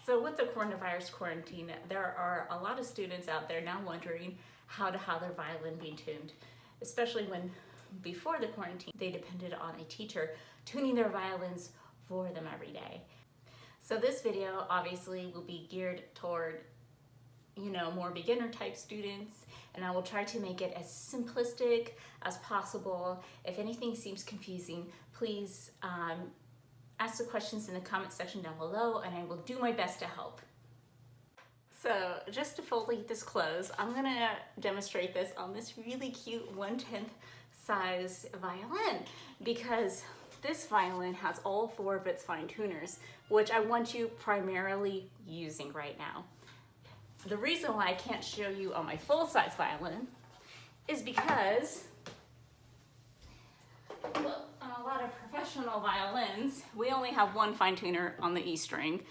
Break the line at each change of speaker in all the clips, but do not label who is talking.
So with the coronavirus quarantine, there are a lot of students out there now wondering how to have their violin be tuned, especially when before the quarantine, they depended on a teacher tuning their violins for them every day. So this video obviously will be geared toward, more beginner type students, and I will try to make it as simplistic as possible. If anything seems confusing, please ask the questions in the comment section down below, and I will do my best to help. So just to fully disclose, I'm gonna demonstrate this on this really cute 1/10 size violin, because this violin has all 4 of its fine tuners, which I want you primarily using right now. The reason why I can't show you on my full-size violin is because, well, on a lot of professional violins, we only have 1 fine tuner on the E string.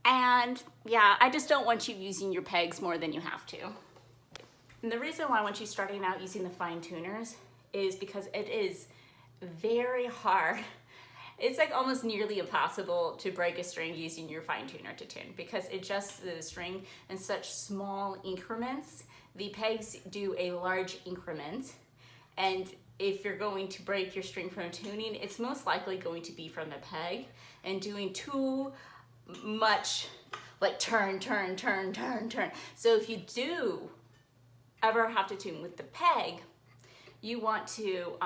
And yeah, I just don't want you using your pegs more than you have to. And the reason why I want you starting out using the fine tuners is because it is very hard. It's like almost nearly impossible to break a string using your fine tuner to tune, because it adjusts the string in such small increments. The pegs do a large increment, and if you're going to break your string from tuning, it's most likely going to be from the peg, and doing too much like turn. So if you do ever have to tune with the peg, you want to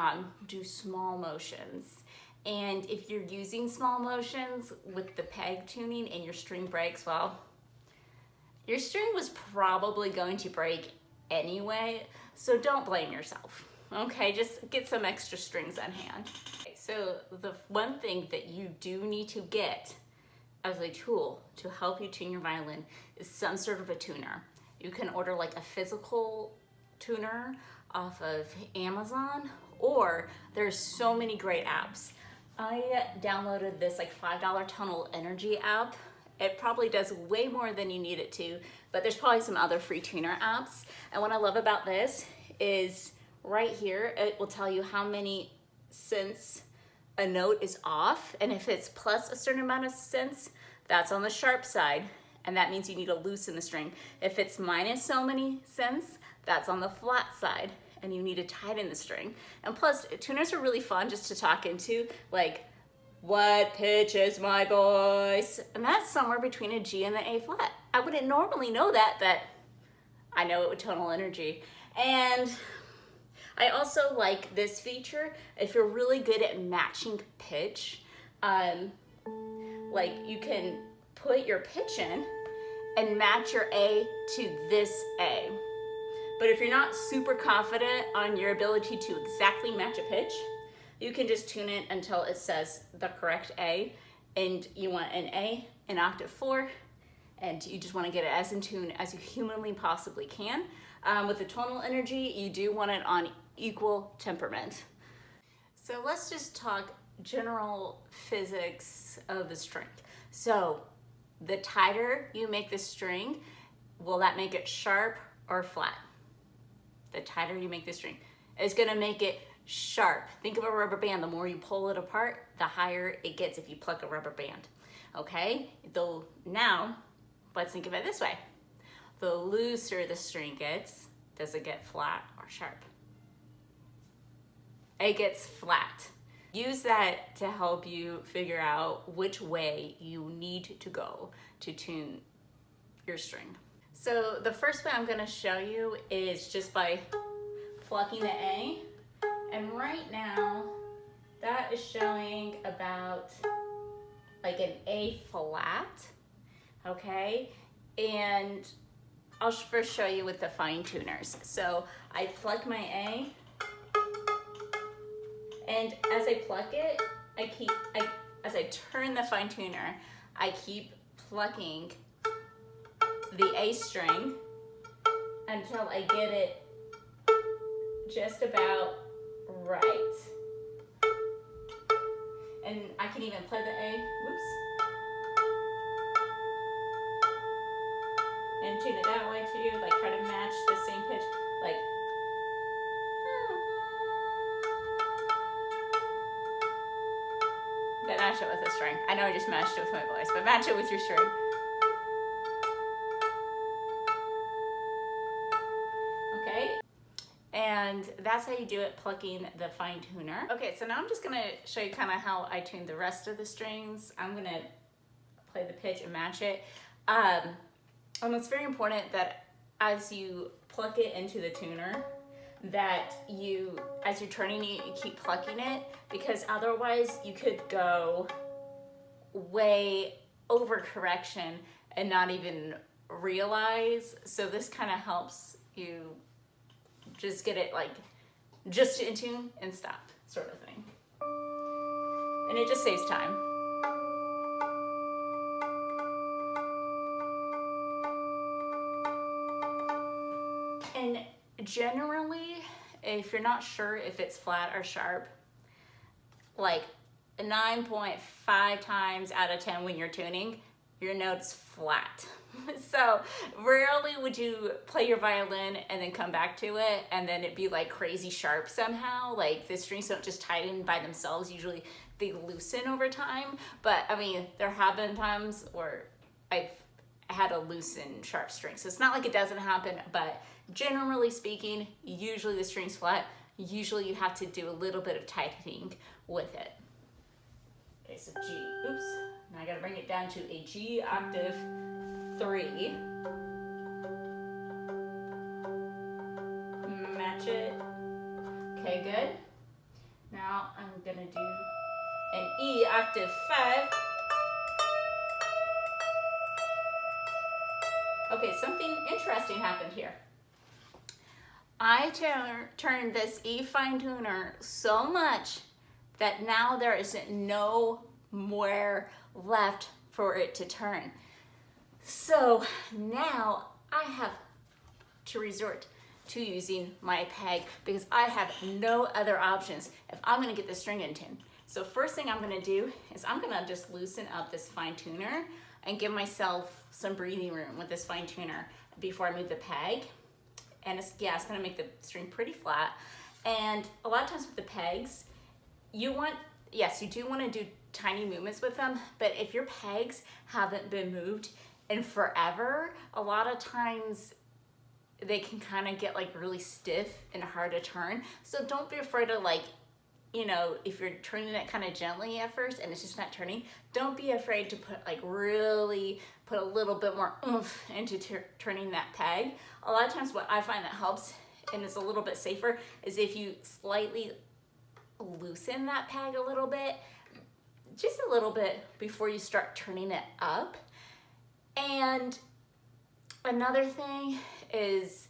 do small motions. And if you're using small motions with the peg tuning and your string breaks, well, your string was probably going to break anyway, so don't blame yourself, okay? Just get some extra strings on hand. Okay, so the one thing that you do need to get as a tool to help you tune your violin is some sort of a tuner. You can order like a physical tuner off of Amazon, or there's so many great apps. I downloaded this like $5 Tonal Energy app. It probably does way more than you need it to, but there's probably some other free tuner apps. And what I love about this is right here, it will tell you how many cents a note is off. And if it's plus a certain amount of cents, that's on the sharp side. And that means you need to loosen the string. If it's minus so many cents, that's on the flat side, and you need to tighten the string. And plus, tuners are really fun just to talk into, like, what pitch is my voice? And that's somewhere between a G and the A flat. I wouldn't normally know that, but I know it with tonal energy. And I also like this feature. If you're really good at matching pitch, like you can put your pitch in and match your A to this A. But if you're not super confident on your ability to exactly match a pitch, you can just tune it until it says the correct A, and you want an A in octave 4, and you just want to get it as in tune as you humanly possibly can. With the tonal energy, you do want it on equal temperament. So let's just talk general physics of the string. So the tighter you make the string, will that make it sharp or flat? The tighter you make the string, it's gonna make it sharp. Think of a rubber band. The more you pull it apart, the higher it gets if you pluck a rubber band, okay? Though now, let's think of it this way. The looser the string gets, does it get flat or sharp? It gets flat. Use that to help you figure out which way you need to go to tune your string. So the first way I'm gonna show you is just by plucking the A. And right now, that is showing about like an A flat, okay? And I'll first show you with the fine tuners. So I pluck my A, and as I pluck it, as I turn the fine tuner, I keep plucking the A string until I get it just about right. And I can even play the A, whoops, and tune it that way too, like try to match the same pitch, like, but match it with a string. I know I just matched it with my voice, but match it with your string. And that's how you do it, plucking the fine tuner. Okay, so now I'm just gonna show you kind of how I tune the rest of the strings. I'm gonna play the pitch and match it. And it's very important that as you pluck it into the tuner, that you, as you're turning it, you keep plucking it, because otherwise you could go way over correction and not even realize. So this kind of helps you just get it like just in tune and stop, sort of thing. And it just saves time. And generally, if you're not sure if it's flat or sharp, like 9.5 times out of 10 when you're tuning, your note's flat. So rarely would you play your violin and then come back to it and then it'd be like crazy sharp somehow. Like the strings don't just tighten by themselves. Usually they loosen over time. But I mean, there have been times where I've had a loosen sharp string. So it's not like it doesn't happen, but generally speaking, usually the string's flat. Usually you have to do a little bit of tightening with it. Okay, so G, oops. Now I gotta bring it down to a G octave 3. Match it. Okay, good. Now I'm gonna do an E octave 5. Okay, something interesting happened here. I turned this E fine tuner so much that now there is nowhere left for it to turn. So now I have to resort to using my peg because I have no other options if I'm gonna get the string in tune. So first thing I'm gonna do is I'm gonna just loosen up this fine tuner and give myself some breathing room with this fine tuner before I move the peg. And it's gonna make the string pretty flat. And a lot of times with the pegs, yes, you do wanna do tiny movements with them, but if your pegs haven't been moved in forever, a lot of times they can kind of get like really stiff and hard to turn. So don't be afraid of like, you know, if you're turning it kind of gently at first and it's just not turning, don't be afraid to really put a little bit more oomph into turning that peg. A lot of times what I find that helps and is a little bit safer is if you slightly loosen that peg a little bit, just a little bit before you start turning it up. And another thing is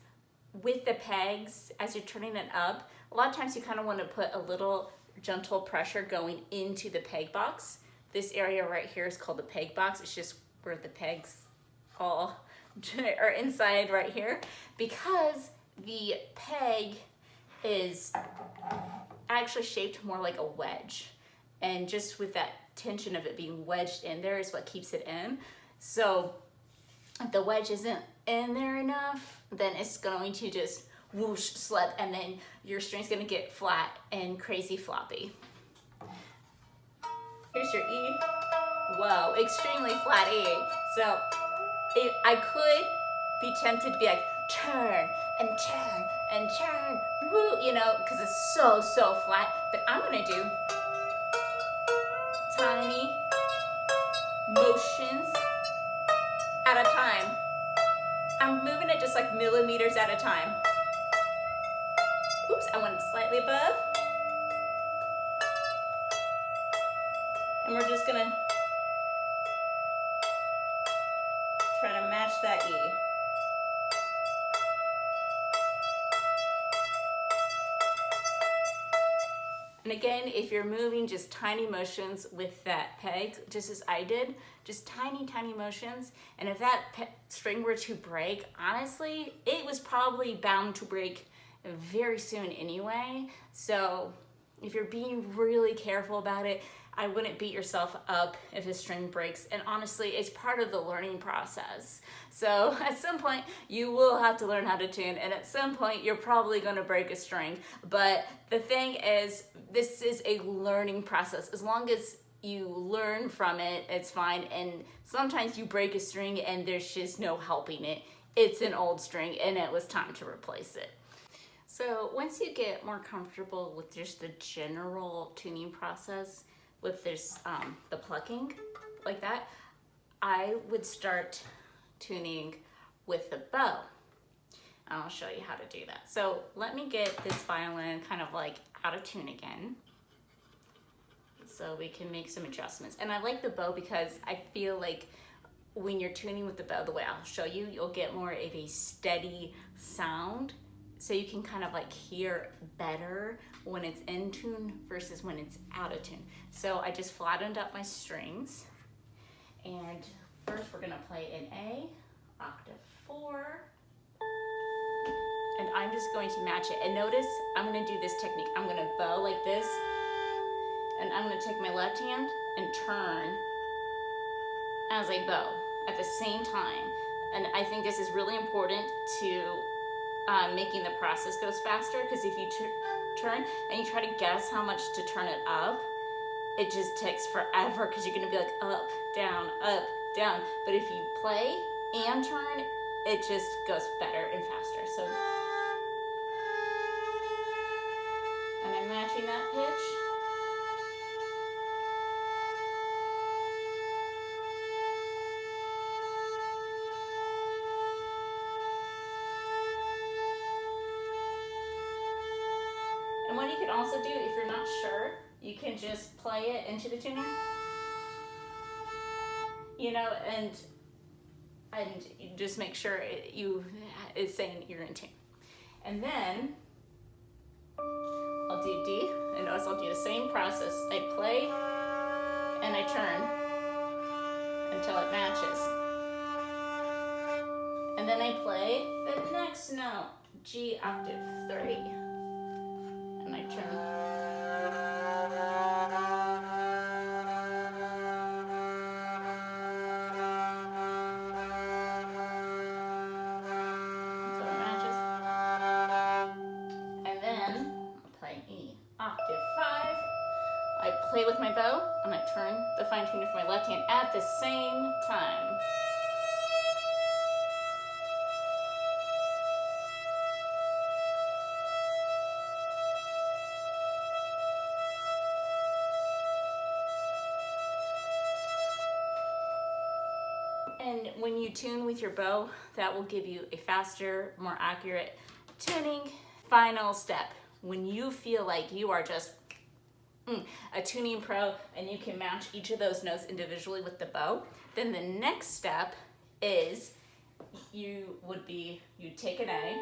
with the pegs, as you're turning it up, a lot of times you kind of want to put a little gentle pressure going into the peg box. This area right here is called the peg box. It's just where the pegs all are inside right here, because the peg is actually shaped more like a wedge. And just with that tension of it being wedged in there is what keeps it in. So if the wedge isn't in there enough, then it's going to just whoosh, slip, and then your string's gonna get flat and crazy floppy. Here's your E. Whoa, extremely flat E. So I could be tempted to be like, turn and turn and turn, woo, you know, because it's so flat. But I'm gonna do tiny motions at a time. I'm moving it just like millimeters at a time. Oops, I went slightly above. And we're just gonna try to match that E. And again, if you're moving just tiny motions with that peg, just as I did, just tiny motions, and if that string were to break, honestly, it was probably bound to break very soon anyway. So if you're being really careful about it, I wouldn't beat yourself up if a string breaks. And honestly, it's part of the learning process. So at some point you will have to learn how to tune, and at some point you're probably going to break a string. But the thing is, this is a learning process. As long as you learn from it, it's fine. And sometimes you break a string and there's just no helping it. It's an old string and it was time to replace it. So once you get more comfortable with just the general tuning process with this, the plucking like that, I would start tuning with the bow. And I'll show you how to do that. So let me get this violin kind of like out of tune again, so we can make some adjustments. And I like the bow because I feel like when you're tuning with the bow, the way I'll show you, you'll get more of a steady sound. So you can kind of like hear better when it's in tune versus when it's out of tune. So I just flattened up my strings. And first we're gonna play in A, octave 4. And I'm just going to match it. And notice, I'm gonna do this technique. I'm gonna bow like this, and I'm gonna take my left hand and turn as I bow at the same time. And I think this is really important to making the process goes faster, because if you turn and you try to guess how much to turn it up, it just takes forever, because you're gonna be like up, down, but if you play and turn, it just goes better and faster. So, and I'm matching that pitch. And what you can also do, if you're not sure, you can just play it into the tuning, you know, and you just make sure it's saying you're in tune. And then I'll do D, and notice I'll do the same process. I play and I turn until it matches. And then I play the next note, G octave 3. And I turn. So it matches. And then I'll play E, octave 5. I play with my bow and I turn the fine tuner for my left hand at the same time. And when you tune with your bow, that will give you a faster, more accurate tuning. Final step, when you feel like you are just a tuning pro and you can match each of those notes individually with the bow, then the next step is you take an A,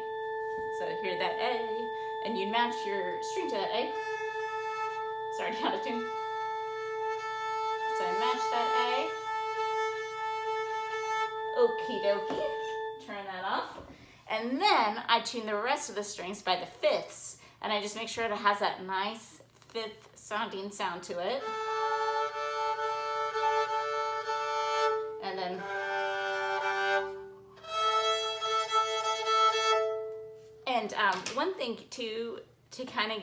so hear that A, and you match your string to that A. Sorry, out of tune. So I match that A. Okie dokie, turn that off. And then I tune the rest of the strings by the fifths, and I just make sure it has that nice fifth sounding sound to it. And then one thing to kind of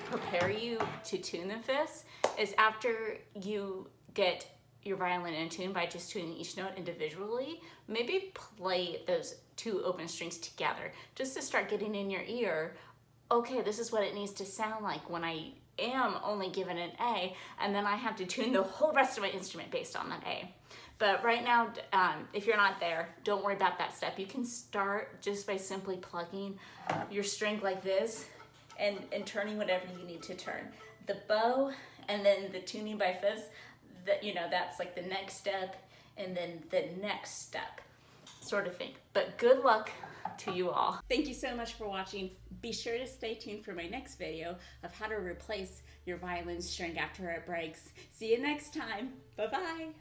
prepare you to tune the fifths is after you get your violin in tune by just tuning each note individually, maybe play those two open strings together just to start getting in your ear, okay, this is what it needs to sound like when I am only given an A, and then I have to tune the whole rest of my instrument based on that A. But right now, if you're not there, don't worry about that step. You can start just by simply plugging your string like this and turning whatever you need to turn. The bow and then the tuning by fifths, that's like the next step, and then the next step sort of thing. But good luck to you all. Thank you so much for watching. Be sure to stay tuned for my next video of how to replace your violin string after it breaks. See you next time. Bye-bye.